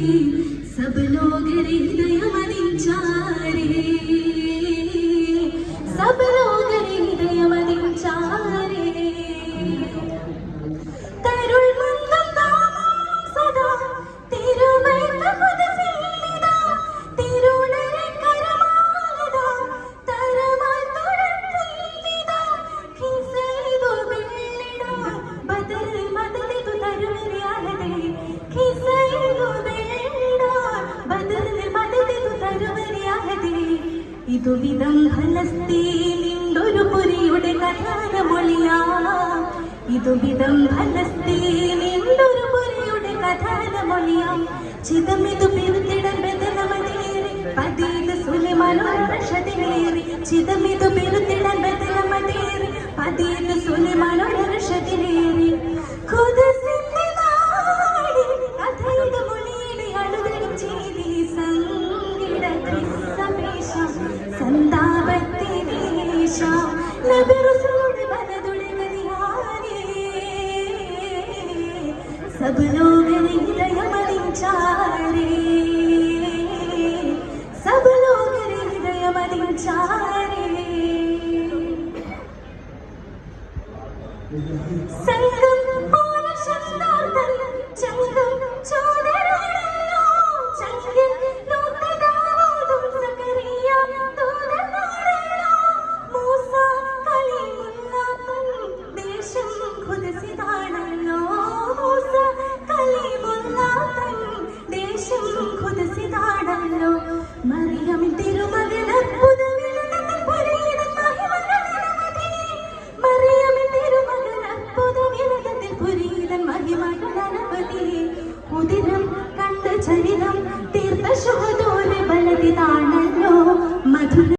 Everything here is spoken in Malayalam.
सब लोग हृदय मदिंचारे सब लोग हृदय मदिंचारे तरुण मंगल नामम सदा तिरुवैत खुद सिल्लिदा तिरुनरे करमालदा तरमाल तुरंदिदा खिसैदो बेल्लिडा बदल मदद तु तरुवरियालदे खिसैदो बेल्लिडा बदल मदद तु तरुवरियालदे इदु विधं ഫലസ്തീനിന്റൊരു പുരിയുടെ കഥാനമൊഴിയാ ഇതു വിധം ഫലസ്തീനിന്റൊരു പുരിയുടെ കഥാനമൊഴിയാ ചിതമിതു പിറുത്തിടം ബദലമതേറി പതിയത് സുലൈമാനൊരർഷദിലേറി ചിതമിതു പിറുത്തിടം ബദലമതേറി പതിയത് സുലൈമാനൊരർഷദിലേറി ഖുദ്സിന്റെ നാടി കഥയുടെ മൊഴിയുടെ അഴുതലും ചെയ്തി സംഗീത ക്രിസ്സപേശ സന്താപത്തിനേശ നബി റസൂൽ ബലദുൽ ഗലിയാനി सब लोग हृदय मदिंचारे सब लोग हृदय मदिंचारे संगम और शब्दार्थन चंगम ചോദരാണല്ലോ ചങ്കിൽ നൂതദാവൂദും സക്കറിയ ദൂതനാണല്ലോ മൂസ കലീമുല്ലാഹും ദേശം ഖുദ്സിതാണല്ലോ മൂസ കലീമുല്ലാഹും ദേശം ഖുദ്സിതാണല്ലോ മറിയം തിരുമകൻ അത്ഭുതവിളങ്ങുന്ന പുരീതൻ മഹിമകളനവധി മറിയം തിരുമകൻ അത്ഭുതവിളങ്ങുന്ന പുരീതൻ മഹിമകളനവധി ഉദിനം കണ്ട ചരിതം തീർത്ത ശുഭ